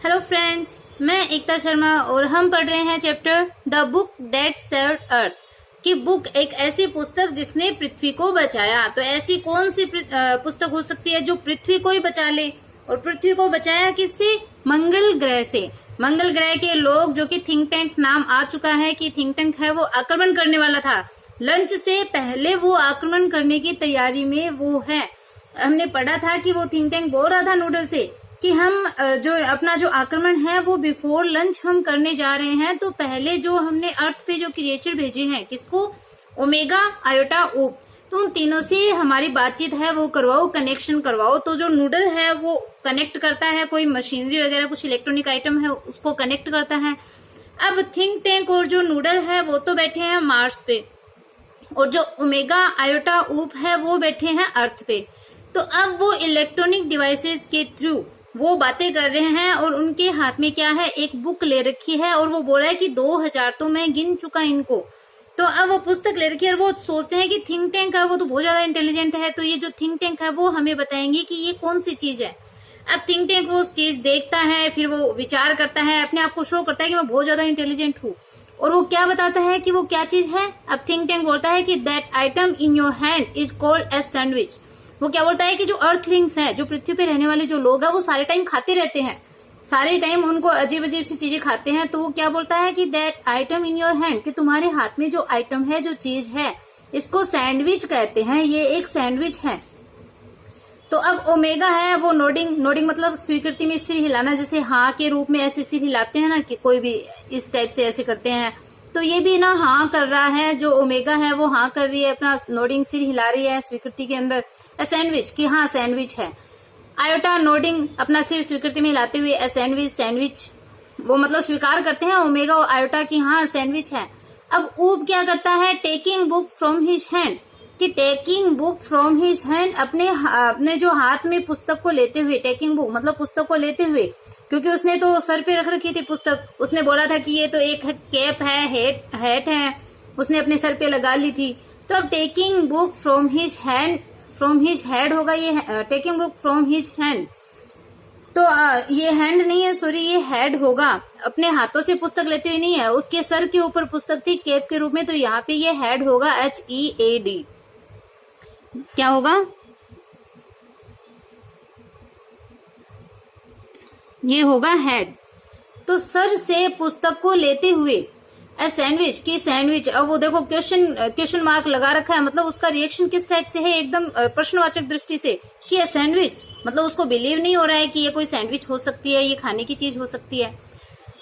Hello friends, मैं एकता शर्मा और हम पढ़ रहे हैं chapter the book that saved Earth की बुक एक ऐसी पुस्तक जिसने पृथ्वी को बचाया। तो ऐसी कौन सी पुस्तक हो सकती है जो पृथ्वी को ही बचा ले? और पृथ्वी को बचाया किससे? मंगल ग्रह से। मंगल ग्रह के लोग, जो कि थिंक टैंक नाम आ चुका है कि थिंक टैंक है, वो आक्रमण करने वाला था। लंच से पहले वो आक्रमण करने की तैयारी में वो है। हमने पढ़ा था कि वो थिंक टैंक बोल रहा था नूडल से कि हम जो अपना जो आक्रमण है वो बिफोर लंच हम करने जा रहे हैं। तो पहले जो हमने अर्थ पे जो क्रिएचर भेजे हैं, किसको? ओमेगा, आयोटा, ओप। तो उन तीनों से हमारी बातचीत है वो करवाओ, कनेक्शन करवाओ। तो जो नूडल है वो कनेक्ट करता है, कोई मशीनरी वगैरह कुछ इलेक्ट्रॉनिक आइटम है उसको कनेक्ट करता है। अब थिंक टैंक और जो नूडल है वो तो बैठे हैं मार्स पे, और जो ओमेगा, आयोटा, ओप है वो बैठे हैं अर्थ पे। तो अब वो इलेक्ट्रॉनिक डिवाइसेस के थ्रू वो बातें कर रहे हैं और उनके हाथ में क्या है? एक बुक ले रखी है और वो बोल रहा है कि 2000 तो मैं गिन चुका इनको। तो अब वो पुस्तक ले रखी है और वो सोचते हैं कि थिंक टैंक है वो तो बहुत ज्यादा इंटेलिजेंट है, तो ये जो थिंक टैंक है वो हमें बताएंगे कि ये कौन सी चीज है। अब थिंक टैंक वो उस चीज देखता है, फिर वो विचार करता है, अपने आप को शो करता है कि मैं बहुत ज्यादा इंटेलिजेंट हूँ। और वो क्या बताता है कि वो क्या चीज है? अब थिंक टैंक बोलता है कि that item in your hand is called as sandwich. वो क्या बोलता है कि जो अर्थलिंग्स है, जो पृथ्वी पे रहने वाले जो लोग हैं, वो सारे टाइम खाते रहते हैं, सारे टाइम उनको अजीब अजीब सी चीजें खाते हैं। तो वो क्या बोलता है कि that item in your hand, कि तुम्हारे हाथ में जो आइटम है, जो चीज है, इसको सैंडविच कहते हैं, ये एक सैंडविच है। तो अब ओमेगा है वो नोडिंग मतलब स्वीकृति में सिर हिलाना, जैसे हाँ के रूप में ऐसे सिर हिलाते हैं ना, कि कोई भी इस टाइप से ऐसे करते हैं। तो ये भी ना हाँ कर रहा है, जो ओमेगा है वो हाँ कर रही है, अपना नोडिंग सिर हिला रही है स्वीकृति के अंदर, सैंडविच, कि हाँ सैंडविच है। आयोटा नोडिंग अपना सिर स्वीकृति में हिलाते हुए सैंडविच वो मतलब स्वीकार करते हैं ओमेगा और आयोटा की हाँ सैंडविच है। अब ऊप क्या करता है? Taking book from his hand, कि taking book from his hand, अपने जो हाथ में पुस्तक को लेते हुए, टेकिंग बुक मतलब पुस्तक को लेते हुए, क्योंकि उसने तो सर पे रख रखी थी पुस्तक। उसने बोला था कि ये तो एक कैप है, हैट है, उसने अपने सर पे लगा ली थी। तो अब taking book from his head होगा, ये taking book from his hand. तो ये हैंड नहीं है, सॉरी, ये हेड होगा। अपने हाथों से पुस्तक लेते हुए नहीं है, उसके सर के ऊपर पुस्तक थी कैप के रूप में, तो यहाँ पे ये हेड होगा, HEAD। क्या होगा? ये होगा हेड। तो सर से पुस्तक को लेते हुए सैंडविच की सैंडविच। अब वो देखो क्वेश्चन मार्क लगा रखा है, मतलब उसका रिएक्शन किस टाइप से है? एकदम प्रश्नवाचक दृष्टि से कि ये सैंडविच, मतलब उसको बिलीव नहीं हो रहा है कि ये कोई सैंडविच हो सकती है, ये खाने की चीज हो सकती है।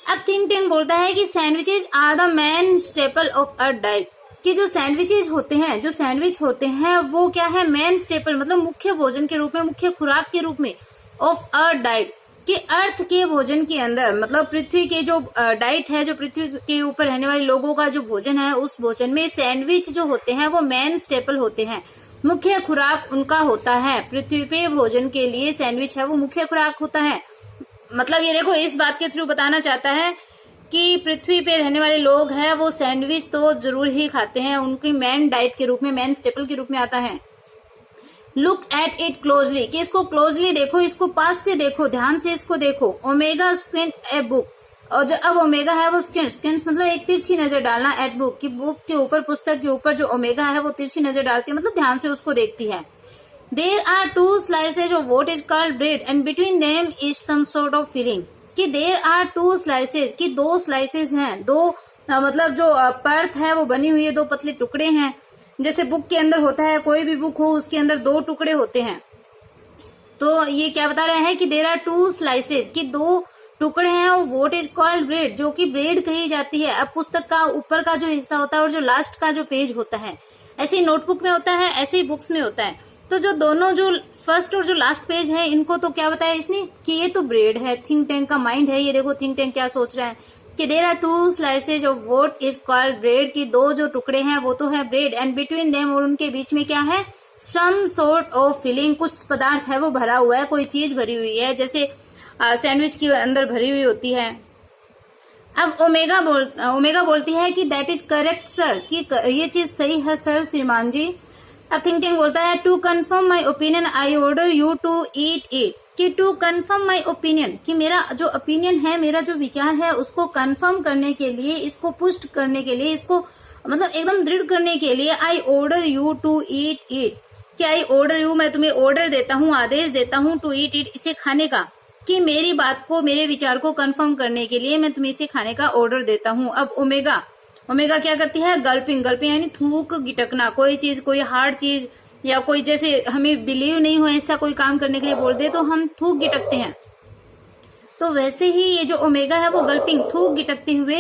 अब थिंक टैंक बोलता है कि sandwiches are the main staple of a diet, कि जो सैंडविचेज होते हैं, जो सैंडविच होते हैं वो क्या है? मेन स्टेपल मतलब मुख्य भोजन के रूप में, मुख्य खुराक के रूप में, ऑफ अ डाइट, कि अर्थ के भोजन के अंदर, मतलब पृथ्वी के जो डाइट है, जो पृथ्वी के ऊपर रहने वाले लोगों का जो भोजन है, उस भोजन में सैंडविच जो होते हैं वो मेन स्टेपल होते हैं, मुख्य खुराक उनका होता है। पृथ्वी पे भोजन के लिए सैंडविच है वो मुख्य खुराक होता है। मतलब ये देखो, इस बात के थ्रू बताना चाहता है कि पृथ्वी पे रहने वाले लोग हैं वो सैंडविच तो जरूर ही खाते हैं, उनकी मेन डाइट के रूप में, मेन स्टेपल के रूप में आता है। लुक एट इट क्लोजली, कि इसको क्लोजली देखो, इसको पास से देखो, ध्यान से इसको देखो। ओमेगा स्क्विंट ए बुक, और जो अब ओमेगा है वो स्किंट्स मतलब एक तिरछी नजर डालना, एट बुक, की बुक के ऊपर, पुस्तक के ऊपर जो ओमेगा है वो तिरछी नजर डालती है, मतलब ध्यान से उसको देखती है। There are 2 slices of what is called bread and between them is some sort of filling, कि देयर आर 2 slices, कि 2 slices हैं, दो मतलब जो परत है वो बनी हुई है, 2 पतले टुकड़े हैं, जैसे बुक के अंदर होता है, कोई भी बुक हो उसके अंदर 2 टुकड़े होते हैं। तो ये क्या बता रहे हैं कि देयर आर 2 slices, कि 2 टुकड़े हैं, और व्हाट इज कॉल्ड ब्रेड, जो कि ब्रेड कही जाती है। अब पुस्तक का ऊपर का जो हिस्सा होता है और जो लास्ट का जो पेज होता है, ऐसे ही नोटबुक में होता है, ऐसे ही बुक्स में होता है। तो जो दोनों, जो फर्स्ट और जो लास्ट पेज है, इनको तो क्या बताया इसने कि ये तो ब्रेड है। थिंक टैंक का माइंड है, ये देखो थिंक टैंक क्या सोच रहा है कि there are 2 slices of what is called bread, की 2 जो टुकड़े हैं वो तो है ब्रेड, एंड बिटवीन देम, और उनके बीच में क्या है? सम सॉर्ट ऑफ फिलिंग, कुछ पदार्थ है वो भरा हुआ है, कोई चीज भरी हुई है, जैसे सैंडविच के अंदर भरी हुई होती है। अब ओमेगा बोलती है कि दैट इज करेक्ट सर, कि ये चीज सही है सर श्रीमान जी। अब थिंक टैंक बोलता है to confirm my opinion I order you to eat it, कि टू कंफर्म माय ओपिनियन, कि मेरा जो ओपिनियन है, मेरा जो विचार है उसको कंफर्म करने के लिए, इसको पुष्ट करने के लिए, इसको मतलब एकदम दृढ़ करने के लिए I order you to eat it, कि आई ऑर्डर यू, मैं तुम्हें ऑर्डर देता हूँ, आदेश देता हूँ, टू ईट इट, इसे खाने का, कि मेरी बात को, मेरे विचार को कंफर्म करने के लिए मैं तुम्हें इसे खाने का ऑर्डर देता हूँ। अब ओमेगा, ओमेगा क्या करती है? गल्पिंग, गल्पिंग यानी थूक गिटकना, कोई चीज, कोई हार्ड चीज या कोई जैसे हमें बिलीव नहीं हो ऐसा कोई काम करने के लिए बोल दे तो हम थूक गिटकते हैं, तो वैसे ही ये जो ओमेगा है वो गल्पिंग, थूक गिटकते हुए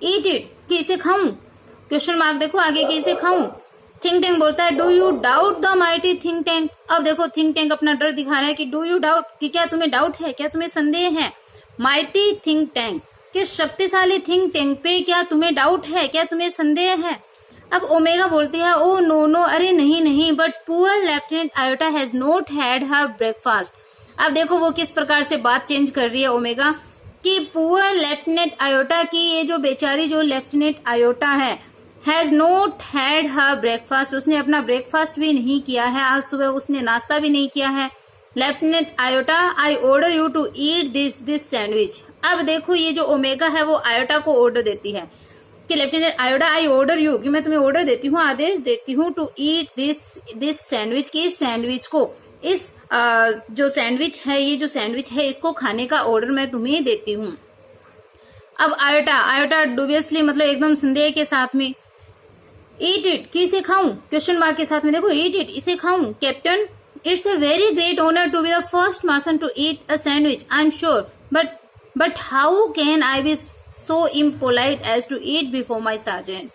ईट इट, कि इसे खाऊं, क्वेश्चन मार्क देखो आगे, कि इसे खाऊं। थिंक टैंक बोलता है do you doubt the mighty think tank. अब देखो थिंक टैंक अपना डर दिखा रहा है कि डू यू डाउट, कि क्या तुम्हें डाउट है, क्या तुम्हें संदेह है, माइटी थिंक टैंक, किस शक्तिशाली थिंक टैंक पे क्या तुम्हें डाउट है, क्या तुम्हें संदेह है। अब ओमेगा बोलती है ओ नो नो, अरे नहीं नहीं, but poor lieutenant iota has not had her breakfast. अब देखो वो किस प्रकार से बात चेंज कर रही है ओमेगा, कि पुअर लेफ्टिनेंट आयोटा की, ये जो बेचारी जो लेफ्टिनेंट आयोटा है, has not had her breakfast, उसने अपना ब्रेकफास्ट भी नहीं किया है, आज सुबह उसने नाश्ता भी नहीं किया है। Lieutenant Iota I order you to eat this sandwich. अब देखो ये जो ओमेगा है वो आयोटा को ऑर्डर देती है कि lieutenant Iota I order you, कि मैं तुम्हें ऑर्डर देती हूँ, आदेश देती हूँ, टू ईट दिस सैंडविच, की इस सैंडविच को, इस जो सैंडविच है, ये जो सैंडविच है इसको खाने का ऑर्डर मैं तुम्हें देती हूँ। अब आयोटा डुबियसली, मतलब एकदम संदेह के साथ में, ईट इट, कि इसे खाऊं, क्वेश्चन मार्क के साथ में, देखो ईट इट, इसे खाऊं। Captain it's a very great honour to be the first person to eat a sandwich, I am sure, but how can I be so impolite as to eat before my sergeant.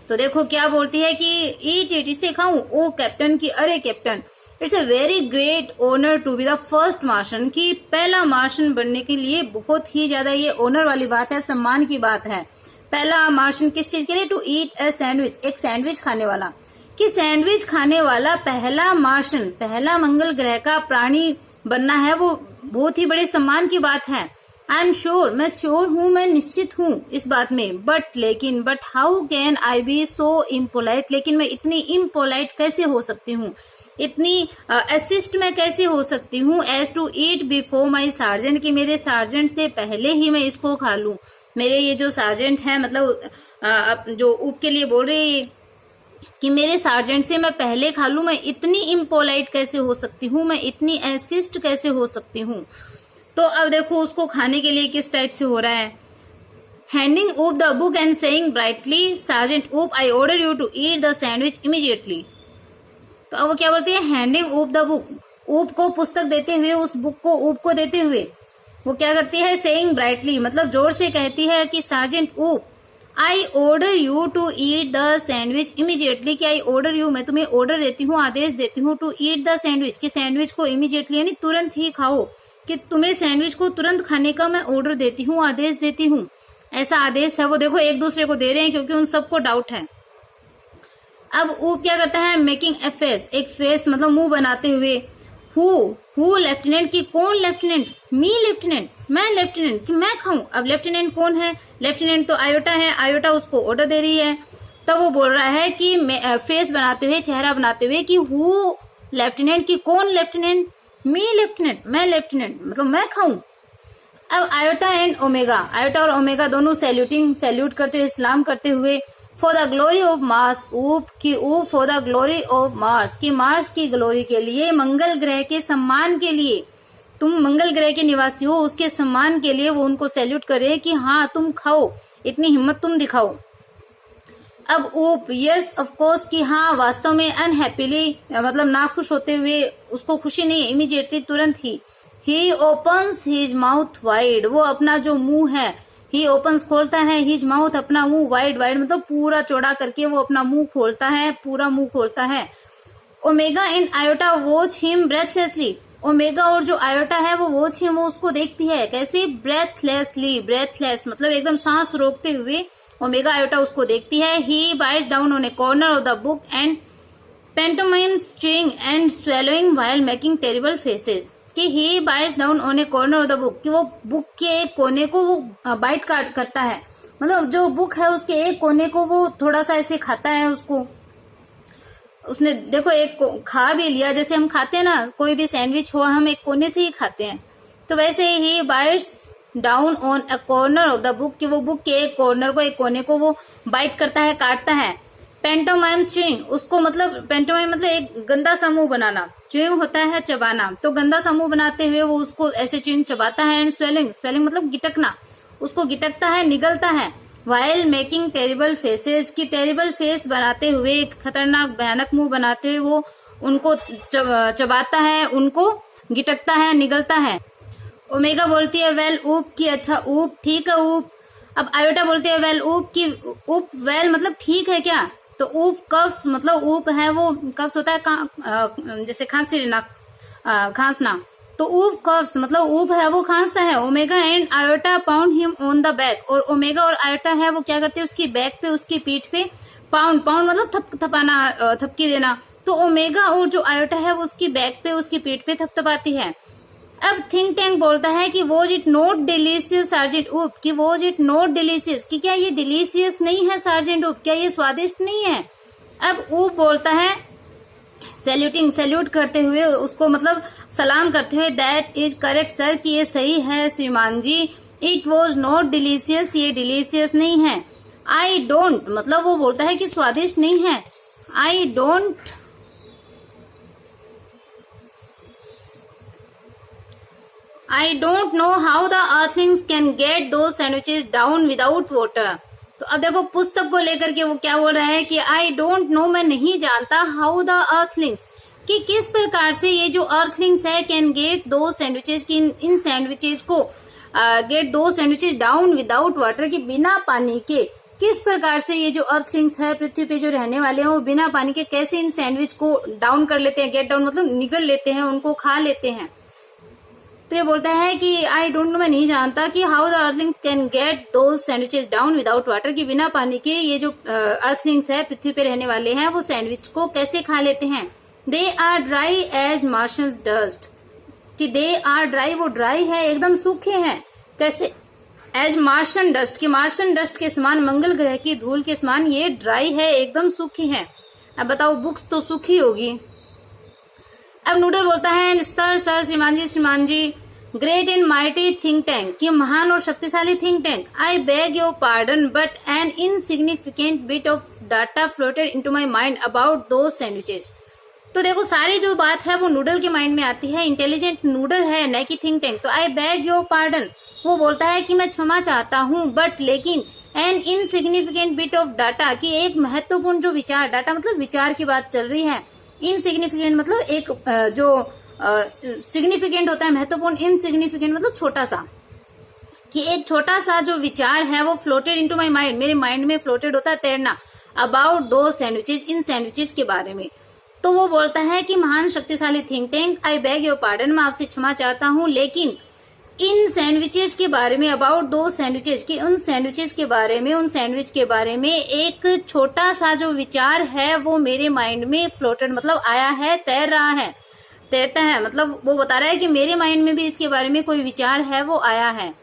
तो देखो क्या बोलती है कि ईट it, इसे खाऊं। ओ captain, की अरे captain, it's a very great honour to be the first Martian, की पहला मार्शन बनने के लिए बहुत ही ज्यादा ये ऑनर वाली बात है, सम्मान की बात है। पहला मार्शन किस चीज के लिए? टू ईट अ सैंडविच, एक सैंडविच खाने वाला, कि सैंडविच खाने वाला पहला मार्शन, पहला मंगल ग्रह का प्राणी बनना है, वो बहुत ही बड़े सम्मान की बात है। आई एम श्योर, मैं श्योर हूँ, मैं निश्चित हूँ इस बात में। But how can I be so impolite, लेकिन मैं इतनी इम्पोलाइट कैसे हो सकती हूँ, इतनी असिस्ट मैं कैसे हो सकती हूँ, as to eat before my sergeant, कि मेरे सार्जेंट से पहले ही मैं इसको खा लूं। मेरे ये जो सार्जेंट है, मतलब जो उप के लिए बोल रही है कि मेरे सार्जेंट से मैं पहले खा लूं, मैं इतनी इम्पोलाइट कैसे हो सकती हूँ, मैं इतनी असिस्ट कैसे हो सकती हूँ। तो अब देखो उसको खाने के लिए किस टाइप से हो रहा है, handing Oop the book and saying brightly, sergeant Oop I order you to eat the sandwich immediately. तो अब वो क्या बोलती है, हैंडिंग ऊप द बुक, ऊप को पुस्तक देते हुए, उस बुक को ऊप को देते हुए वो क्या करती है, सेइंग ब्राइटली, मतलब जोर से कहती है कि sergeant Oop I order you to eat the sandwich immediately, कि आई ऑर्डर यू, मैं तुम्हें ऑर्डर देती हूँ, आदेश देती हूँ, टू ईट द सैंडविच, कि सैंडविच को इमीडिएटली यानी तुरंत ही खाओ, कि तुम्हें सैंडविच को तुरंत खाने का मैं ऑर्डर देती हूँ, आदेश देती हूँ। ऐसा आदेश है, वो देखो एक दूसरे को दे रहे हैं क्योंकि उन सबको डाउट है। अब ऊप क्या करता है, मेकिंग ए फेस, एक फेस मतलब मुंह बनाते हुए, हु लेफ्टिनेंट, की कौन लेफ्टिनेंट, मी लेफ्टिनेंट, मैं लेफ्टिनेंट, कि मैं खाऊं। अब लेफ्टिनेंट कौन है, लेफ्टिनेंट तो आयोटा है, आयोटा उसको ऑर्डर दे रही है। तब वो बोल रहा है कि फेस बनाते हुए, चेहरा बनाते हुए, कि हु लेफ्टिनेंट, की कौन लेफ्टिनेंट, मी लेफ्टिनेंट, मैं लेफ्टिनेंट, मतलब मैं खाऊं। अब आयोटा एंड ओमेगा, आयोटा और ओमेगा दोनों सैल्यूट करते हुए, सलाम करते हुए, for the glory of Mars, Oop for the glory of Mars, की मार्स की ग्लोरी के लिए, मंगल ग्रह के सम्मान के लिए, तुम मंगल ग्रह के निवासी हो, उसके सम्मान के लिए वो उनको सैल्यूट करे कि हाँ तुम खाओ, इतनी हिम्मत तुम दिखाओ। अब ऊप यस ऑफ कोर्स, की हाँ वास्तव में, अनहैप्पीली मतलब नाखुश होते हुए, उसको खुशी नहीं, इमीडिएटली तुरंत he opens his mouth wide, वो अपना जो मुंह है, ही ओपन्स खोलता है, हिज माउथ अपना मुंह, वाइड मतलब पूरा चौड़ा करके वो अपना मुंह खोलता है, पूरा मुंह खोलता है। Omega and Iota watch him breathlessly, Omega और जो आयोटा है वो वॉच हिम, वो उसको देखती है, कैसे, ब्रेथलेसली, ब्रेथलेस मतलब एकदम सांस रोकते हुए ओमेगा आयोटा उसको देखती है। He bites down on a corner of the book and pantomime string and swallowing while making terrible faces, कि he bites down on a corner of the book, कि वो बुक के एक कोने को वो बाइट करता है, मतलब जो बुक है उसके एक कोने को वो थोड़ा सा ऐसे खाता है उसको। उसने देखो एक खा भी लिया, जैसे हम खाते हैं ना, कोई भी सैंडविच हो हम एक कोने से ही खाते हैं, तो वैसे ही bites down on a corner of the book, कि वो बुक के एक कॉर्नर को, एक कोने को वो बाइट करता है, काटता है। पेंटोमाइम च्यूइंग, उसको मतलब पेंटोमाइम मतलब एक गंदा सा मुंह बनाना, च्यूइंग होता है चबाना, तो गंदा सा मुंह बनाते हुए वो उसको ऐसे च्यूइंग चबाता है। एंड स्वेलिंग, स्वेलिंग मतलब गिटकना, उसको गिटकता है, निगलता है। वाइल मेकिंग टेरिबल फेसेस, की टेरिबल फेस बनाते हुए, एक खतरनाक भयानक मुंह बनाते हुए वो उनको चबाता है, उनको गिटकता है, निगलता है। ओमेगा बोलती है वेल ऊप, की अच्छा ऊप, ठीक है ऊप। अब आयोटा बोलती है वेल ऊप, की ऊप वेल मतलब ठीक है क्या, तो ऊप कफ्स मतलब ऊप है वो, कफ्स होता है जैसे खांसी लेना, खांसना, तो ऊप कफ्स मतलब ऊप है वो खांसता है। Omega and iota pound him on the back, और ओमेगा और आयोटा है वो क्या करते हैं, उसकी बैक पे, उसकी पीठ पे पाउंड, पाउंड मतलब थपाना, थपकी देना, तो ओमेगा और जो आयोटा है वो उसकी बैक पे, उसकी पीठ पे थपथपाती है। अब थिंक टैंक बोलता है कि was it not delicious sergeant ऊप, कि वॉज इट नॉट डिलीशियस, कि क्या ये डिलीशियस नहीं है सार्जेंट ऊप, क्या ये स्वादिष्ट नहीं है। अब ऊप बोलता है सैल्यूटिंग, सैल्यूट करते हुए, उसको मतलब सलाम करते हुए, दैट इज करेक्ट सर, कि ये सही है श्रीमान जी। इट वॉज नॉट डिलीशियस, ये डिलीशियस नहीं है। आई डोंट मतलब वो बोलता है कि स्वादिष्ट नहीं है। I don't know how the Earthlings can get दो सैंडविचेस डाउन विदाउट वाटर। तो अब देखो पुस्तक को लेकर के वो क्या बोल रहा है कि आई डोंट नो, मैं नहीं जानता, हाउ द अर्थलिंग्स, कि किस प्रकार से ये जो अर्थलिंग्स है कैन गेट दो सैंडविचेस, की इन सैंडविचेस को गेट दो सैंडविचेस डाउन विदाउट वाटर, की बिना पानी के किस प्रकार से ये जो अर्थलिंग्स है, पृथ्वी पे जो रहने वाले हैं, वो बिना पानी के कैसे इन सैंडविच को डाउन कर लेते हैं, गेट डाउन मतलब निगल लेते हैं, उनको खा लेते हैं। तो ये बोलता है कि आई डोंट नो, मैं नहीं जानता कि how the earthling can get those sandwiches down without water, कि बिना पानी के ये जो अर्थलिंग्स है, पृथ्वी पे रहने वाले हैं, वो सैंडविच को कैसे खा लेते हैं। They are dry as Martians dust, कि दे आर ड्राई, वो ड्राई है, एकदम सूखे हैं, कैसे, एज मार्शन डस्ट, की मार्शन डस्ट के समान, मंगल ग्रह की धूल के समान ये ड्राई है, एकदम सूखी है। अब बताओ बुक्स तो सूखी होगी। अब नूडल बोलता है सर सर श्रीमान ji great and mighty think tank, कि महान और शक्तिशाली think tank, I beg your pardon but an insignificant bit of data floated into my mind about those sandwiches. तो देखो सारी जो बात है वो नूडल के माइंड में आती है, इंटेलिजेंट नूडल है न कि थिंक टैंक। तो आई बेग योर पार्डन, वो बोलता है कि मैं क्षमा चाहता हूँ, बट लेकिन N insignificant bit of data, की एक महत्वपूर्ण जो विचार, डाटा मतलब विचार की बात चल रही है, इनसिग्निफिकेंट मतलब एक जो सिग्निफिकेंट होता है महत्वपूर्ण, इनसिग्निफिकेंट मतलब छोटा सा, कि एक छोटा सा जो विचार है वो फ्लोटेड इनटू माय माइंड, मेरे माइंड में फ्लोटेड होता है, तैरना, अबाउट दो सैंडविचेस, इन सैंडविचेस के बारे में। तो वो बोलता है कि महान शक्तिशाली think tank, I beg your pardon, मैं आपसे क्षमा चाहता हूँ, लेकिन इन सैंडविचेस के बारे में, अबाउट दो सैंडविचेस, की उन सैंडविचेस के बारे में, उन सैंडविच के बारे में एक छोटा सा जो विचार है वो मेरे माइंड में फ्लोटेड मतलब आया है, तैर रहा है, तैरता है, मतलब वो बता रहा है कि मेरे माइंड में भी इसके बारे में कोई विचार है वो आया है।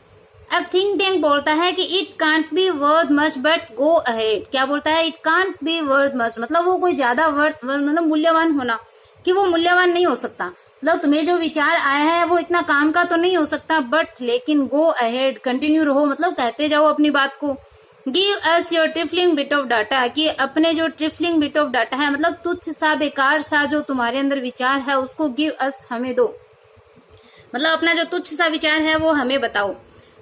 अब थिंक टैंक बोलता है कि it can't be worth much but go ahead, क्या बोलता है, it can't be worth much मतलब वो कोई ज्यादा वर्थ मतलब मूल्यवान होना, कि वो मूल्यवान नहीं हो सकता, मतलब तुम्हें जो विचार आया है वो इतना काम का तो नहीं हो सकता, बट लेकिन गो अहेड कंटिन्यू रहो, मतलब कहते जाओ अपनी बात को। Give us your trifling bit of data, कि अपने जो ट्रिफलिंग बिट ऑफ डाटा है मतलब तुच्छ सा बेकार सा जो तुम्हारे अंदर विचार है उसको गिव अस हमें दो, मतलब अपना जो तुच्छ सा विचार है वो हमें बताओ।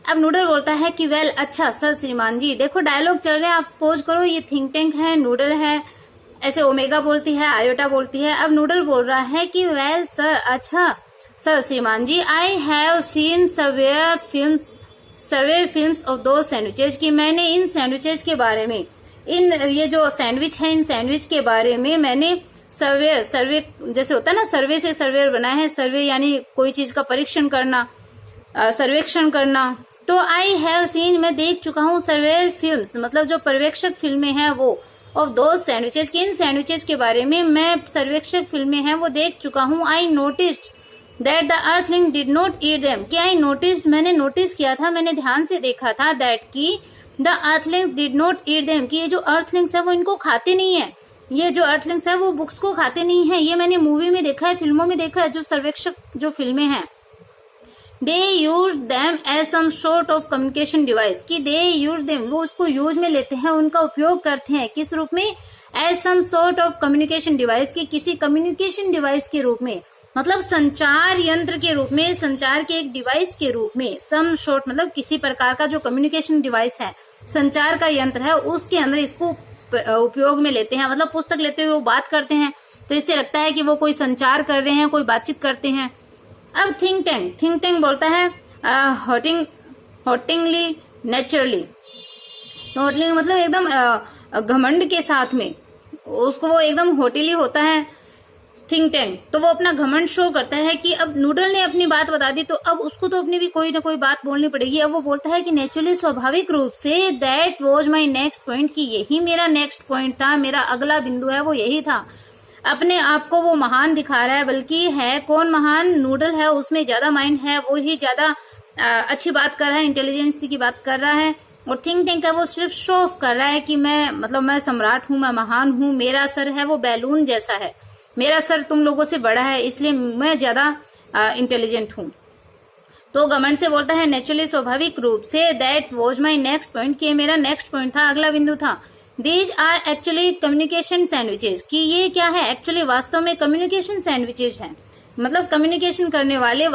अब नूडल बोलता है कि वेल अच्छा सर श्रीमान जी, देखो डायलॉग चल रहे हैं, आप सपोज करो ये थिंक टैंक है, नूडल है, ऐसे ओमेगा बोलती है, आयोटा बोलती है। अब नूडल बोल रहा है कि वेल सर अच्छा सर श्रीमान ji, I have seen survey films of those sandwiches, की मैंने इन सैंडविचेस के बारे में, इन ये जो सैंडविच है इन सैंडविच के बारे में मैंने सर्वे जैसे होता है ना, सर्वे से सर्वेयर बना है, सर्वे यानी कोई चीज का परीक्षण करना, सर्वेक्षण करना। तो आई हैव सीन, मैं देख चुका हूँ, सर्वेयर फिल्म्स मतलब जो पर्यवेक्षक फिल्में हैं वो, ऑफ दो सैंडविचेस, की इन सैंडविचेस के बारे में मैं सर्वेक्षक फिल्में हैं वो देख चुका हूँ। I noticed that the earthling did not eat them, कि आई नोटिस्ड मैंने नोटिस किया था, मैंने ध्यान से देखा था, दैट की the earthlings did not eat them, कि ये जो अर्थलिंग्स है वो इनको खाते नहीं है। ये जो अर्थलिंग्स है वो बुक्स को खाते नहीं है। ये मैंने मूवी में देखा है, फिल्मों में देखा है। जो सर्वेक्षक जो फिल्में हैं, they use them as some sort of communication device, कि दे यूज देम, वो उसको यूज में लेते हैं, उनका उपयोग करते हैं। किस रूप में? As some sort of communication device, की किसी कम्युनिकेशन डिवाइस के रूप में, मतलब संचार यंत्र के रूप में, संचार के एक डिवाइस के रूप में। सम सॉर्ट मतलब किसी प्रकार का जो कम्युनिकेशन डिवाइस है, संचार का यंत्र है, उसके अंदर इसको उपयोग में लेते हैं। मतलब पुस्तक लेते हुए वो बात करते हैं, तो इससे लगता है कि वो कोई संचार कर रहे हैं, कोई बातचीत करते हैं। अब थिंक टैंक बोलता है हॉटिंगली नेचुरली। तो हॉटिंग मतलब एकदम घमंड के साथ में, उसको वो एकदम होटिली होता है थिंक टैंक। तो वो अपना घमंड शो करता है कि अब नूडल ने अपनी बात बता दी, तो अब उसको तो अपनी भी कोई ना कोई बात बोलनी पड़ेगी। अब वो बोलता है कि नेचुरली, स्वाभाविक रूप से, that was my next point, कि यही मेरा नेक्स्ट पॉइंट था, मेरा अगला बिंदु है वो यही था। अपने आप को वो महान दिखा रहा है, बल्कि है कौन महान? नूडल है, उसमें ज्यादा माइंड है, वो ही ज्यादा अच्छी बात कर रहा है, इंटेलिजेंस की बात कर रहा है। और थिंक टैंक है वो सिर्फ शो ऑफ कर रहा है कि मैं सम्राट हूं, मैं महान हूं, मेरा सर है वो बैलून जैसा है, मेरा सर तुम लोगों से बड़ा है, इसलिए मैं ज्यादा इंटेलिजेंट हूं। तो घमंड से बोलता है नेचुरली, स्वाभाविक रूप से, that was my next point, कि मेरा नेक्स्ट पॉइंट था, अगला बिंदु था। These are actually communication sandwiches, कि ये क्या है? एक्चुअली वास्तव में कम्युनिकेशन सैंडविचेज है, मतलब कम्युनिकेशन करने वाले,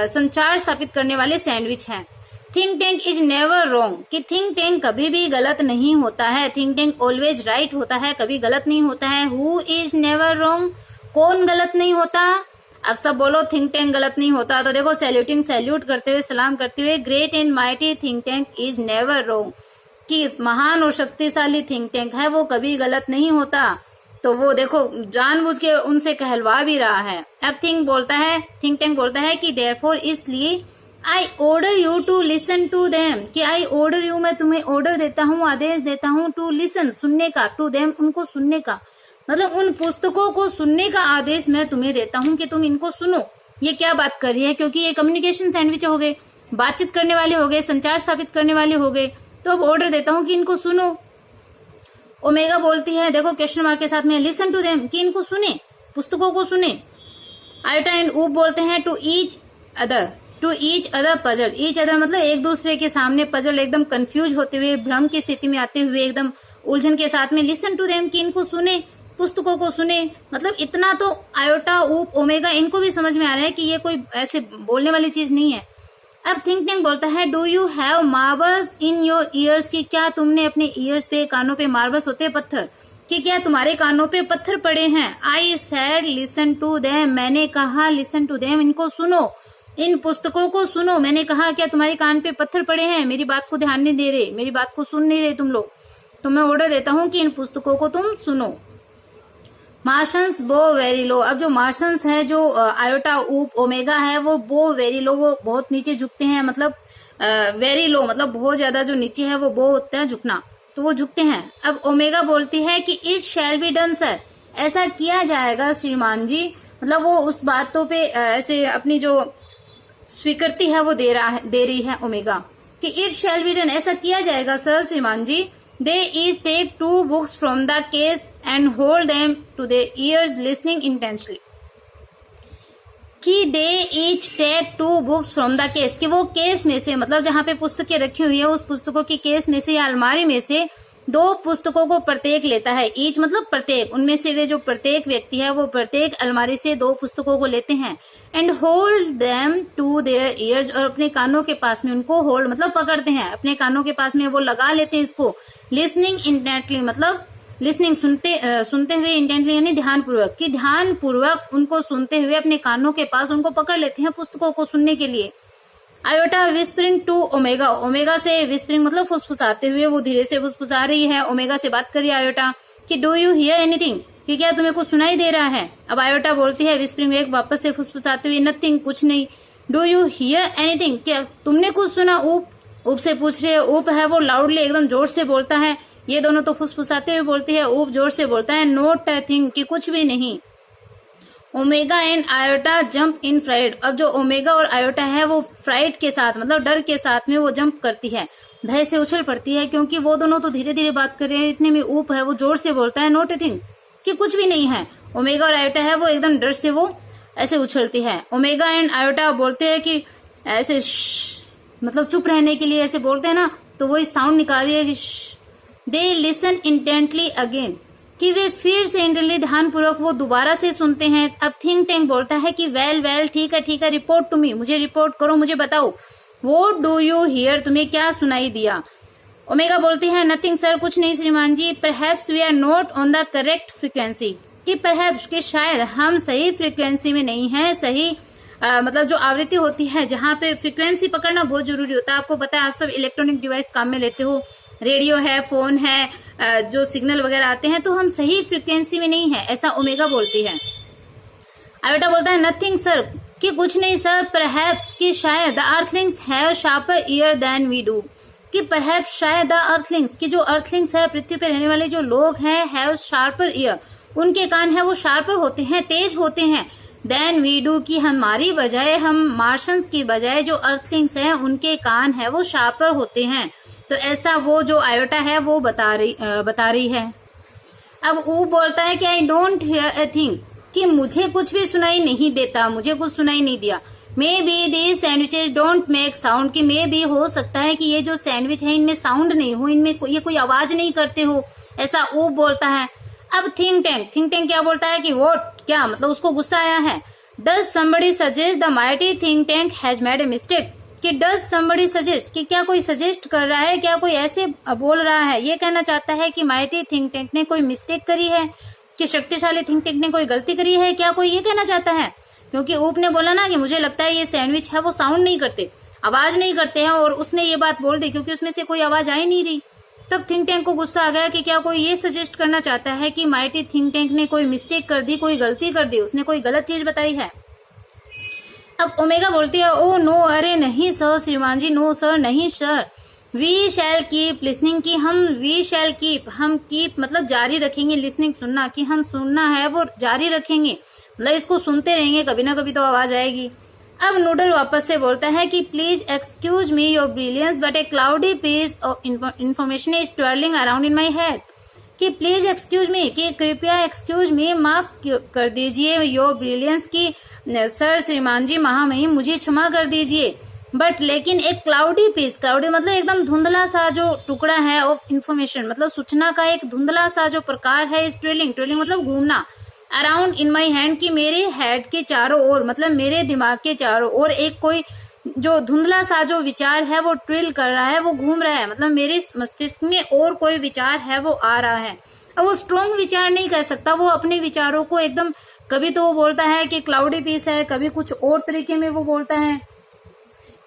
संचार स्थापित करने वाले सैंडविच हैं। Think tank is never wrong, कि थिंक टैंक कभी भी गलत नहीं होता है, थिंक टैंक ऑलवेज राइट होता है, कभी गलत नहीं होता है। हु इज नेवर रॉन्ग, कौन गलत नहीं होता? अब सब बोलो थिंक टैंक गलत नहीं होता। तो देखो सैल्यूट करते हुए, सलाम करते हुए, great and mighty think tank is never wrong, कि महान और शक्तिशाली थिंक टैंक है वो कभी गलत नहीं होता। तो वो देखो जानबूझ के उनसे कहलवा भी रहा है। अब थिंक टैंक बोलता है कि देयरफॉर, इसलिए, I order you to listen to them, कि आई ऑर्डर यू, मैं तुम्हें ऑर्डर देता हूँ, आदेश देता हूँ, टू लिसन, सुनने का, टू देम, उनको सुनने का, मतलब उन पुस्तकों को सुनने का आदेश मैं तुम्हें देता हूँ कि तुम इनको सुनो। ये क्या बात कर रही है? क्योंकि ये कम्युनिकेशन सैंडविच हो गए, बातचीत करने वाले हो गए, संचार स्थापित करने वाले हो गए, तो अब ऑर्डर देता हूँ कि इनको सुनो। ओमेगा बोलती है, देखो क्वेश्चन मार्क के साथ में, लिसन टू देम, कि इनको सुने, पुस्तकों को सुने। आयोटा एंड ऊप बोलते हैं to each other puzzle, each other मतलब एक दूसरे के सामने, पजल एकदम कंफ्यूज होते हुए, भ्रम की स्थिति में आते हुए, एकदम उलझन के साथ में, लिसन टू देम, कि इनको सुने, पुस्तकों को सुने। मतलब इतना तो आयोटा, ऊप, ओमेगा इनको भी समझ में आ रहा है कि ये कोई ऐसे बोलने वाली चीज नहीं है। अब थिंक टैंक बोलता है, do you have marbles in your ears, की क्या तुमने अपने ईयर्स पे, कानों पे, मार्बल्स होते हैं पत्थर, कि क्या तुम्हारे कानों पे पत्थर पड़े हैं? I said listen to them, मैंने कहा लिसन टू देम, इनको सुनो, इन पुस्तकों को सुनो। मैंने कहा क्या तुम्हारे कान पे पत्थर पड़े हैं? मेरी बात को ध्यान नहीं दे रहे, मेरी बात को सुन नहीं रहे तुम लोग, तो मैं ऑर्डर देता हूँ कि इन पुस्तकों को तुम सुनो। मार्शंस बो वेरी लो, अब जो मार्शंस है, जो आयोटा, ऊप, ओमेगा है, वो बो वेरी लो, वो बहुत नीचे झुकते हैं, मतलब वेरी लो मतलब बहुत ज्यादा जो नीचे है, वो बो होता है झुकना, तो वो झुकते हैं। अब ओमेगा बोलती है कि it shall be done sir, ऐसा किया जाएगा श्रीमान जी, मतलब वो उस बातों पे ऐसे अपनी जो स्वीकृति है वो दे रही है ओमेगा, कि इट शैल बी डन, ऐसा किया जाएगा सर श्रीमान जी। They each take 2 books from the case and hold them to their ears, listening intensely. कि they each take 2 books from the case, कि वो केस में से, मतलब जहाँ पे पुस्तकें रखी हुई है, उस पुस्तकों की केस में से या अलमारी में से 2 पुस्तकों को प्रत्येक लेता है। ईच मतलब प्रत्येक, उनमें से वे जो प्रत्येक व्यक्ति है वो प्रत्येक अलमारी से 2 पुस्तकों को लेते हैं। And hold them to their ears, और अपने कानों के पास में उनको होल्ड मतलब पकड़ते हैं, अपने कानों के पास में वो लगा लेते हैं इसको। लिसनिंग इंटेंटली मतलब लिसनिंग सुनते हुए, इंटेंटली यानी ध्यानपूर्वक, कि ध्यानपूर्वक उनको सुनते हुए अपने कानों के पास उनको पकड़ लेते हैं पुस्तकों को सुनने के लिए। Iota whispering to Omega, Omega से विस्परिंग मतलब फुसफुसाते हुए, वो धीरे से फुसफुसा रही है, ओमेगा से बात कर रही है आयोटा कि डू यू हियर एनीथिंग, कि क्या तुम्हें कुछ सुनाई दे रहा है? अब आयोटा बोलती है विस्परिंग एक वापस से फुसफुसाते हुए, नथिंग कुछ नहीं। डू यू हियर एनीथिंग, क्या तुमने कुछ सुना? ऊप से पूछ रही है। ऊप है वो लाउडली एकदम जोर से बोलता है, ये दोनों तो फुसफुसाते हुए बोलती है, ऊप जोर से बोलता है नोट अ थिंग, कि कुछ भी नहीं। Omega and iota jump in fried, अब जो ओमेगा और आयोटा है वो फ्राइड के साथ मतलब डर के साथ में वो जंप करती है, भय से उछल पड़ती है, क्योंकि वो दोनों तो धीरे धीरे बात कर रहे हैं। इतने में ऊप है वो जोर से बोलता है नोट अ थिंग, कि कुछ भी नहीं है। ओमेगा और आयोटा है वो एकदम डर से वो ऐसे उछलती है। ओमेगा एंड आयोटा बोलते हैं कि ऐसे मतलब चुप रहने के लिए ऐसे बोलते हैं ना, तो वो इस साउंड निकाली है कि दे लिसन इंटेंटली अगेन, कि वे फिर से इंटेंटली ध्यान पूर्वक वो दोबारा से सुनते हैं। अब थिंक टैंक बोलता है कि वेल ठीक है, रिपोर्ट टू मी, मुझे रिपोर्ट करो, मुझे बताओ। व्हाट डू यू हियर, तुम्हें क्या सुनाई दिया। ओमेगा बोलती है नथिंग सर, कुछ नहीं श्रीमान ji, perhaps we are not on the correct frequency, कि परहैप्स कि शायद हम सही फ्रीक्वेंसी में नहीं है। सही मतलब जो आवृत्ति होती है जहाँ पे फ्रीक्वेंसी पकड़ना बहुत जरूरी होता है। आपको पता है, आप सब इलेक्ट्रॉनिक डिवाइस काम में लेते हो, रेडियो है, फोन है, जो सिग्नल वगैरह आते हैं, तो हम सही फ्रीक्वेंसी में नहीं है, ऐसा ओमेगा बोलती है। आयोटा बोलता है नथिंग सर, कि कुछ नहीं सर, परहैप्स कि शायद the earthlings have sharper ear than we do, कि परहैप्स शायद द अर्थलिंग्स, कि जो अर्थलिंग्स है, पृथ्वी पर रहने वाले जो लोग हैं, हैव शार्पर ईयर, उनके कान है वो शार्पर होते हैं, तेज होते हैं, देन वी डू, की हमारी बजाय, हम मार्शंस की बजाय जो अर्थलिंग्स हैं उनके कान है वो शार्पर होते हैं। तो ऐसा वो जो आयोटा है वो बता रही है। अब ऊ बोलता है कि I don't hear a thing, कि मुझे कुछ भी सुनाई नहीं देता, मुझे कुछ सुनाई नहीं दिया। May be the sandwiches don't make sound, कि मे बी हो सकता है कि ये जो सैंडविच है इनमें साउंड नहीं हो, इनमें ये कोई आवाज नहीं करते हो, ऐसा ऊ बोलता है। अब थिंक टैंक क्या बोलता है कि वोट, क्या मतलब उसको गुस्सा आया है। Does somebody suggest the mighty think tank has made a mistake, कि डज समबडी सजेस्ट, कि क्या कोई सजेस्ट कर रहा है, क्या कोई ऐसे बोल रहा है, ये कहना चाहता है कि माइटी थिंक टैंक ने कोई मिस्टेक करी है, कि शक्तिशाली थिंक टैंक ने कोई गलती करी है, क्या कोई ये कहना चाहता है। क्योंकि ऊप ने बोला ना कि मुझे लगता है ये सैंडविच है वो साउंड नहीं करते, आवाज नहीं करते हैं, और उसने ये बात बोल दी क्योंकि उसमें से कोई आवाज आ ही नहीं रही। तब थिंक टैंक को गुस्सा आ गया कि क्या कोई ये सजेस्ट करना चाहता है कि माइटी थिंक टैंक ने कोई मिस्टेक कर दी, कोई गलती कर दी, उसने कोई गलत चीज बताई है। अब ओमेगा बोलती है ओ नो, अरे नहीं सर श्रीमान जी, नो सर, नहीं sir, we shall keep listening, की हम वी शैल कीप, हम कीप मतलब जारी रखेंगे, लिसनिंग सुनना, कि हम सुनना है वो जारी रखेंगे, मतलब इसको सुनते रहेंगे, कभी ना कभी तो आवाज आएगी। अब नूडल वापस से बोलता है कि please excuse me your brilliance but a cloudy piece of information is twirling around in my head, कि प्लीज एक्सक्यूज मी, कि कृपया एक्सक्यूज मी, माफ कर दीजिए, योर ब्रिलियंस, की सर श्रीमान जी महामहिम मुझे क्षमा कर दीजिए, बट लेकिन एक क्लाउडी पीस, क्लाउडी मतलब एकदम धुंधला सा जो टुकड़ा है ऑफ इंफॉर्मेशन, मतलब सूचना का एक धुंधला सा जो प्रकार है, इस ट्रेलिंग मतलब घूमना, अराउंड इन माई हैंड, की मेरे हेड के चारों ओर, मतलब मेरे दिमाग के चारों ओर एक कोई जो धुंधला सा जो विचार है वो ट्रिल कर रहा है, वो घूम रहा है, मतलब मेरे मस्तिष्क में और कोई विचार है वो आ रहा है। अब वो स्ट्रॉन्ग विचार नहीं कह सकता, वो अपने विचारों को एकदम, कभी तो वो बोलता है कि क्लाउडी पीस है, कभी कुछ और तरीके में वो बोलता है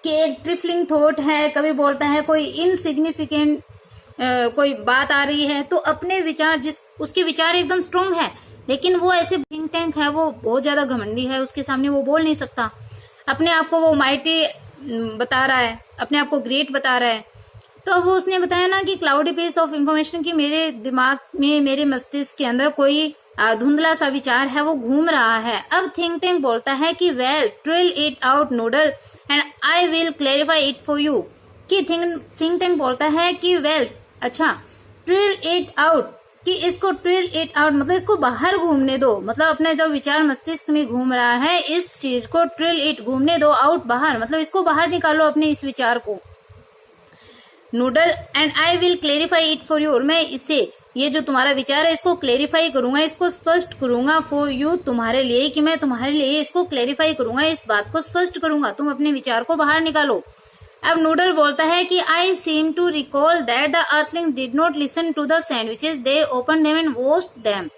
कि एक ट्रिफलिंग थॉट है, कभी बोलता है कोई इनसिग्निफिकेंट कोई बात आ रही है। तो अपने विचार, जिस उसके विचार एकदम स्ट्रॉन्ग है, लेकिन वो ऐसे थिंक टैंक है, वो बहुत ज्यादा घमंडी है, उसके सामने वो बोल नहीं सकता, अपने आप को वो माइटी बता रहा है, अपने आप को ग्रेट बता रहा है। तो वो उसने बताया ना कि क्लाउडी पीस ऑफ इंफॉर्मेशन, की मेरे दिमाग में, मेरे मस्तिष्क के अंदर कोई धुंधला सा विचार है वो घूम रहा है। अब थिंक टैंक बोलता है कि well trill it out noodle and I will clarify it for you, कि थिंक टैंक बोलता है कि वेल अच्छा, ट्रिल इट आउट, कि इसको ट्रिल इट आउट मतलब इसको बाहर घूमने दो, मतलब अपने जो विचार मस्तिष्क में घूम रहा है इस चीज को ट्रिल इट घूमने दो, आउट बाहर, मतलब इसको बाहर निकालो अपने इस विचार को, noodle and I will clarify it for you, और मैं इसे, ये जो तुम्हारा विचार है इसको क्लेरिफाई करूंगा, इसको स्पष्ट करूंगा, फॉर यू तुम्हारे लिए, कि मैं तुम्हारे लिए इसको क्लेरिफाई करूंगा, इस बात को स्पष्ट करूंगा, तुम अपने विचार को बाहर निकालो। अब नूडल बोलता है कि I seem to recall that the earthling did not listen to the sandwiches, they open them and washed them,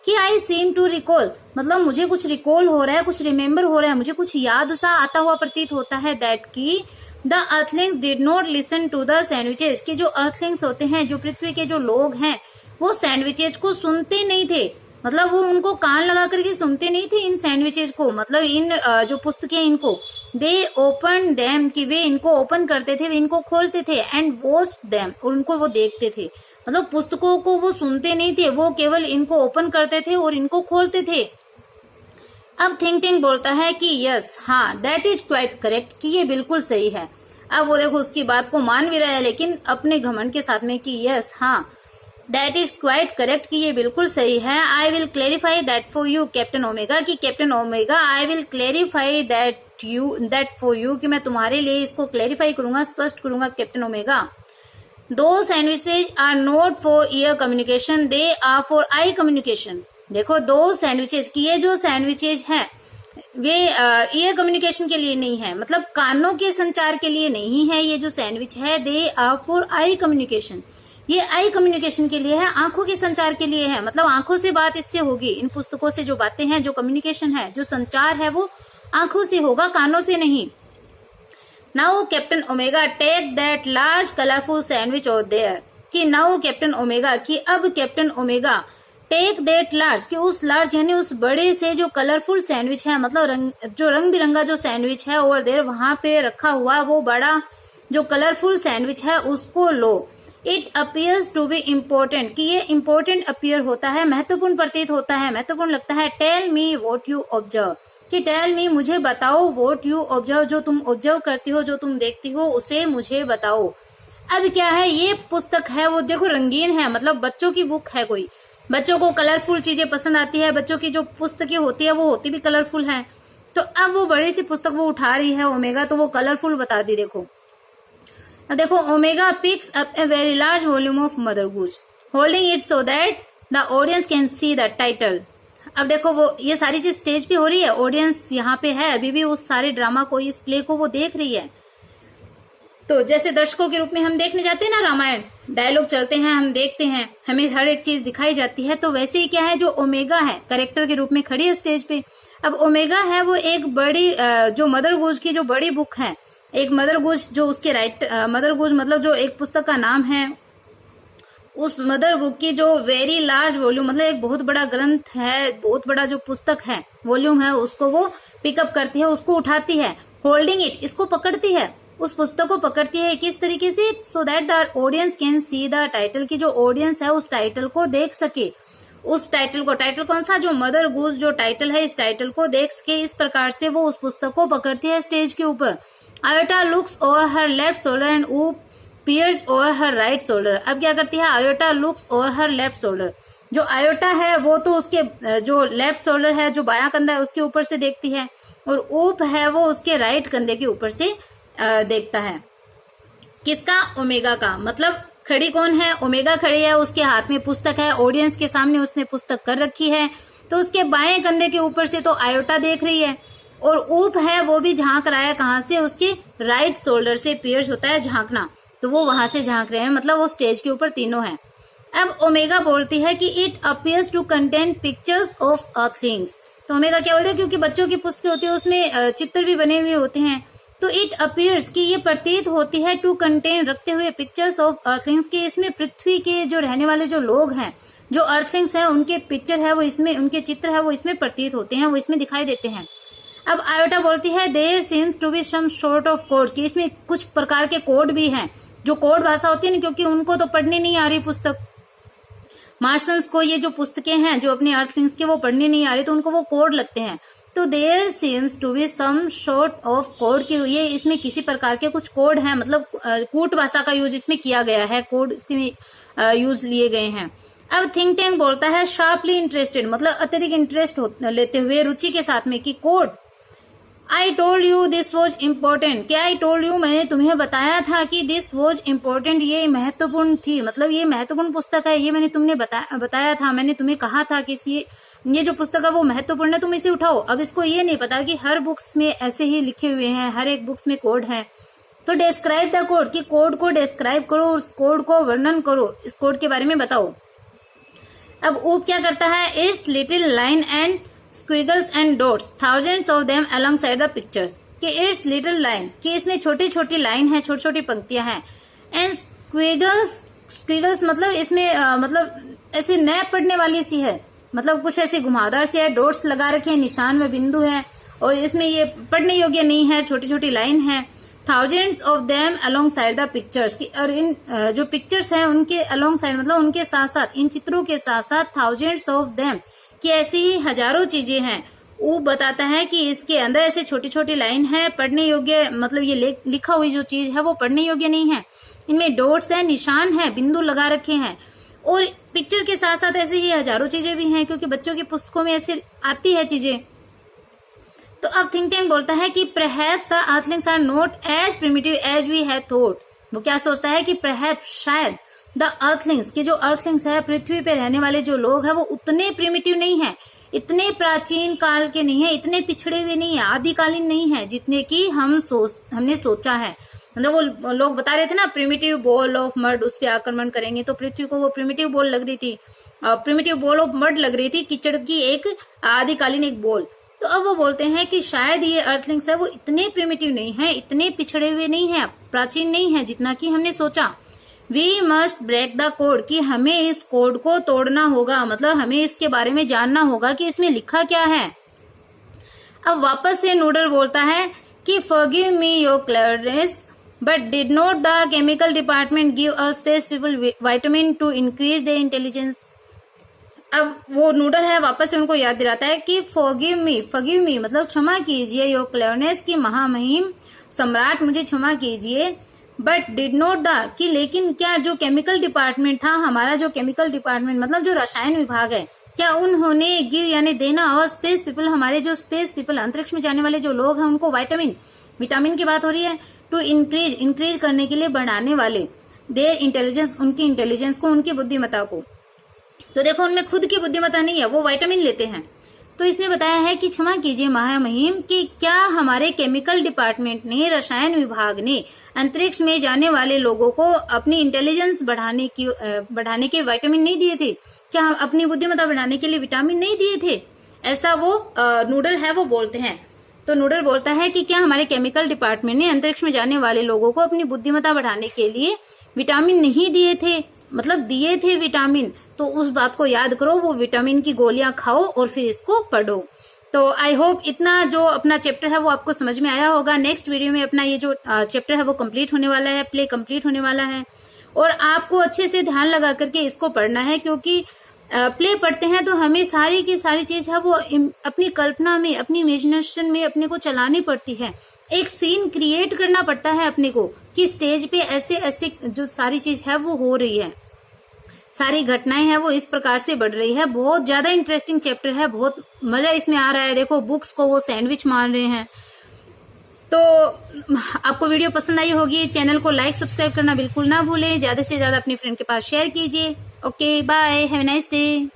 कि आई सीम टू रिकॉल मतलब मुझे कुछ रिकॉल हो रहा है, कुछ रिमेम्बर हो रहा है, मुझे कुछ याद सा आता हुआ प्रतीत होता है, दैट की the earthlings did not listen to the sandwiches, कि जो अर्थलिंग्स होते हैं, जो पृथ्वी के जो लोग हैं, वो सैंडविचेस को सुनते नहीं थे, मतलब वो उनको कान लगा करके सुनते नहीं थे इन सैंडविचेस को, मतलब इन जो पुस्तकें इनको, दे ओपन देम, कि वे इनको ओपन करते थे, वे इनको खोलते थे, एंड वॉच्ड देम, और उनको वो देखते थे, मतलब पुस्तकों को वो सुनते नहीं थे, वो केवल इनको ओपन करते थे और इनको खोलते थे। अब थिंक टैंक बोलता है कि यस, हाँ, दैट इज क्वाइट करेक्ट, कि ये बिल्कुल सही है। अब वो देखो उसकी बात को मान भी रहा है, लेकिन अपने घमंड के साथ में कि यस, हाँ, दैट इज क्वाइट करेक्ट कि ये बिल्कुल सही है। I will clarify that for you captain Omega, कि captain Omega I will clarify that for you, कि मैं तुम्हारे लिए इसको क्लेरिफाई करूंगा, स्पष्ट करूंगा captain Omega. Those sandwiches are not for ear communication, they are for eye communication. देखो दो सैंडविचेज की, ये जो सैंडविचेज है वे ईयर कम्युनिकेशन के लिए नहीं है, मतलब कानों के संचार के लिए नहीं है। ये जो सैंडविच है they are for eye communication, ये आई कम्युनिकेशन के लिए है, आंखों के संचार के लिए है। मतलब आंखों से बात इससे होगी, इन पुस्तकों से जो बातें हैं, जो कम्युनिकेशन है, जो संचार है वो आंखों से होगा, कानों से नहीं। Now captain Omega take that large colourful sandwich over there, कि नाउ कैप्टन ओमेगा, कि अब captain Omega take that large, कि उस लार्ज यानी उस बड़े से जो कलरफुल सैंडविच है, मतलब जो रंग बिरंगा जो सैंडविच है ओवर देयर, वहां पे रखा हुआ वो बड़ा जो कलरफुल सैंडविच है उसको लो। It appears to be important, कि ये इम्पोर्टेंट अपीयर होता है, महत्वपूर्ण प्रतीत होता है, महत्वपूर्ण लगता है। Tell me what you observe, कि टेल मी मुझे बताओ, वॉट यू ऑब्जर्व जो तुम ऑब्जर्व करती हो, जो तुम देखती हो उसे मुझे बताओ। अब क्या है, ये पुस्तक है वो देखो रंगीन है, मतलब बच्चों की बुक है, कोई बच्चों को कलरफुल चीजें पसंद आती है, बच्चों की जो पुस्तकें होती है वो होती भी कलरफुल है। तो अब वो बड़ी सी पुस्तक वो उठा रही है ओमेगा, तो वो कलरफुल बता दी। देखो omega picks up a very large volume of mother goose holding it so that the audience can see the title. अब देखो वो ये सारी चीज स्टेज पे हो रही है, ऑडियंस यहाँ पे है, अभी भी उस सारे ड्रामा को, इस प्ले को वो देख रही है। तो जैसे दर्शकों के रूप में हम देखने जाते हैं ना रामायण, डायलॉग चलते हैं, हम देखते हैं, हमें हर एक चीज दिखाई जाती है। तो वैसे ही क्या है, जो ओमेगा है कैरेक्टर के रूप में खड़ी है स्टेज पे। अब ओमेगा है वो एक बड़ी जो मदर गूज की जो बड़ी बुक है, एक मदर गूज जो उसके मदर गूज मतलब जो एक पुस्तक का नाम है, उस मदर बुक की जो वेरी लार्ज वॉल्यूम, मतलब एक बहुत बड़ा ग्रंथ है, बहुत बड़ा जो पुस्तक है, वॉल्यूम है, उसको वो पिकअप करती है, उसको उठाती है। होल्डिंग इट, इसको पकड़ती है, उस पुस्तक को पकड़ती है किस तरीके से, so that the audience can see the title, की जो ऑडियंस है उस टाइटल को देख सके। उस टाइटल को, टाइटल कौन सा, जो मदर गूज जो टाइटल है, इस टाइटल को देख सके। इस प्रकार से वो उस पुस्तक को पकड़ती है स्टेज के ऊपर। Iota looks over her left shoulder and Oop peers over her right shoulder. अब क्या करती है, Iota looks over her left shoulder, जो आयोटा है वो तो उसके जो लेफ्ट शोल्डर है, जो बायां कंधा है, उसके ऊपर से देखती है, और ऊप है वो उसके राइट कंधे के ऊपर से देखता है। किसका, ओमेगा का। मतलब खड़ी कौन है, ओमेगा खड़ी है, उसके हाथ में पुस्तक है, ऑडियंस के सामने उसने पुस्तक कर रखी है, तो उसके बाएं कंधे के ऊपर से तो आयोटा देख रही है, और ऊप है वो भी झांक रहा है, कहां से, उसके राइट शोल्डर से। पियर्स होता है झांकना, तो वो वहां से झांक रहे हैं, मतलब वो स्टेज के ऊपर तीनों हैं। अब ओमेगा बोलती है कि it appears to contain pictures of earthlings. तो ओमेगा क्या बोलते हैं, क्योंकि बच्चों की पुस्तक होती है, उसमें चित्र भी बने हुए होते हैं, तो इट अपीयर्स की ये प्रतीत होती है, टू कंटेन रखते हुए, पिक्चर्स ऑफ अर्थलिंग्स की, इसमें पृथ्वी के जो रहने वाले जो लोग हैं, जो अर्थलिंग्स है, उनके पिक्चर है वो इसमें, उनके चित्र है वो इसमें प्रतीत होते हैं, वो इसमें दिखाई देते हैं। अब आयोटा बोलती है there seems to be some sort of codes, कि इसमें कुछ प्रकार के कोड भी हैं, जो कोड भाषा होती है ना, क्योंकि उनको तो पढ़ने नहीं आ रही पुस्तक, मार्शंस को ये जो पुस्तकें हैं जो अपने अर्थलिंग्स के वो पढ़ने नहीं आ रही, तो उनको वो कोड लगते हैं। तो there seems to be some sort of code, कि ये इसमें किसी प्रकार के कुछ कोड हैं, मतलब कूट भाषा का यूज इसमें किया गया है, कोड इसमें यूज लिए गए हैं। अब थिंक टैंक बोलता है शार्पली इंटरेस्टेड, मतलब अत्यधिक इंटरेस्ट लेते हुए, रुचि के साथ में, कि code. I told you this was important, क्या आई टोल्ड यू, मैंने तुम्हें बताया था कि दिस वॉज इम्पोर्टेंट, ये महत्वपूर्ण थी, मतलब ये महत्वपूर्ण पुस्तक है, ये मैंने तुमने बताया था, मैंने तुम्हें कहा था कि ये जो पुस्तक है वो महत्वपूर्ण है, तुम इसे उठाओ। अब इसको ये नहीं पता कि हर बुक्स में ऐसे ही लिखे हुए हैं, हर एक बुक्स में कोड है, तो डिस्क्राइब द कोड, कि कोड को डिस्क्राइब करो, उस कोड को वर्णन करो, इस कोड के बारे में बताओ। अब ऊप क्या करता है, it's little line and squiggles and dots, thousands of them along side the pictures, कि इट्स लिटिल लाइन, कि इसमें छोटी छोटी लाइन है, छोटी छोटी पंक्तियां हैं, एंड स्क्विगल्स मतलब इसमें मतलब ऐसे नैप पड़ने वाली सी है, मतलब कुछ ऐसी घुमावदार सी है, डॉट्स लगा रखे हैं, निशान में बिंदु है, और इसमें ये पढ़ने योग्य नहीं है, छोटी छोटी लाइन है। Thousands of them along side the pictures, और इन जो पिक्चर्स हैं उनके अलोंग साइड, मतलब उनके साथ साथ, इन चित्रों के साथ साथ, थाउजेंड्स ऑफ देम, कि ऐसी ही हजारों चीजें हैं। वो बताता है कि इसके अंदर ऐसे छोटी छोटी लाइन है, पढ़ने योग्य, मतलब ये लिखा हुई जो चीज है वो पढ़ने योग्य नहीं है, इनमें डॉट्स है, निशान है, बिंदु लगा रखे हैं। और पिक्चर के साथ साथ ऐसे ही हजारों चीजें भी हैं, क्योंकि बच्चों की पुस्तकों में ऐसे आती है चीजें। तो अब थिंक टैंक बोलता है कि perhaps the earthlings are not as primitive as we had thought। वो क्या सोचता है कि perhaps शायद द अर्थलिंग्स के जो अर्थलिंग्स है, पृथ्वी पे रहने वाले जो लोग हैं, वो उतने प्रिमिटिव नहीं है, इतने प्राचीन काल के नहीं है, इतने पिछड़े हुए नहीं है, आदिकालीन नहीं है, जितने की हमने सोचा है। मतलब वो लोग बता रहे थे ना प्रिमिटिव बॉल ऑफ मड उस पर आक्रमण करेंगे, तो पृथ्वी को वो प्रिमिटिव बॉल लग रही थी, प्रिमिटिव बॉल ऑफ मड लग रही थी, कीचड़ की एक आदिकालीन एक बॉल। तो अब वो बोलते हैं कि शायद ये अर्थलिंग्स है वो इतने प्रिमिटिव नहीं है, इतने पिछड़े हुए नहीं है, प्राचीन नहीं है जितना कि हमने सोचा। We must break the code, कि हमें इस कोड को तोड़ना होगा, मतलब हमें इसके बारे में जानना होगा कि इसमें लिखा क्या है। अब वापस से नूडल बोलता है कि forgive me your cleverness, but did not the chemical department give a space people vitamin to increase their intelligence. अब वो नूडल है वापस से उनको याद दिलाता है कि फॉरगिव मी मतलब क्षमा कीजिए, योर क्लेवरनेस की महामहिम सम्राट मुझे क्षमा कीजिए, बट डिड नॉट द कि लेकिन क्या जो केमिकल डिपार्टमेंट था, हमारा जो केमिकल डिपार्टमेंट मतलब जो रसायन विभाग है, क्या उन्होंने गिव यानी देना, और स्पेस पीपल हमारे जो स्पेस पीपल अंतरिक्ष में जाने वाले जो लोग हैं उनको विटामिन की बात हो रही है, टू इंक्रीज करने के लिए बढ़ाने वाले देयर इंटेलिजेंस, उनकी इंटेलिजेंस को, उनकी बुद्धिमत्ता को। तो देखो उनमें खुद की बुद्धिमत्ता नहीं है, वो विटामिन लेते हैं। तो इसमें बताया है कि क्षमा कीजिए महामहिम कि क्या हमारे केमिकल डिपार्टमेंट ने, रसायन विभाग ने अंतरिक्ष में जाने वाले लोगों को अपनी इंटेलिजेंस बढ़ाने के विटामिन नहीं दिए थे? क्या हम अपनी बुद्धिमत्ता बढ़ाने के लिए विटामिन नहीं दिए थे? ऐसा वो नूडल है वो बोलते हैं। तो नूडल बोलता है कि क्या हमारे केमिकल डिपार्टमेंट ने अंतरिक्ष में जाने वाले लोगों को अपनी बुद्धिमत्ता बढ़ाने के लिए विटामिन नहीं दिए थे? मतलब दिए थे विटामिन, तो उस बात को याद करो, वो विटामिन की गोलियां खाओ और फिर इसको पढ़ो। तो आई होप इतना जो अपना चैप्टर है वो आपको समझ में आया होगा। नेक्स्ट वीडियो में अपना ये जो चैप्टर है वो कंप्लीट होने वाला है, प्ले कंप्लीट होने वाला है, और आपको अच्छे से ध्यान लगा करके इसको पढ़ना है, क्योंकि प्ले पढ़ते हैं तो हमें सारी की सारी चीज है वो अपनी कल्पना में, अपनी इमेजिनेशन में अपने को चलानी पड़ती है, एक सीन क्रिएट करना पड़ता है अपने को कि स्टेज पे ऐसे ऐसे जो सारी चीज है वो हो रही है, सारी घटनाएं हैं वो इस प्रकार से बढ़ रही है। बहुत ज्यादा इंटरेस्टिंग चैप्टर है, बहुत मजा इसमें आ रहा है। देखो बुक्स को वो सैंडविच मान रहे हैं। तो आपको वीडियो पसंद आई होगी, चैनल को लाइक सब्सक्राइब करना बिल्कुल ना भूलें, ज्यादा से ज्यादा अपने फ्रेंड के पास शेयर कीजिए। Okay bye, have a nice day.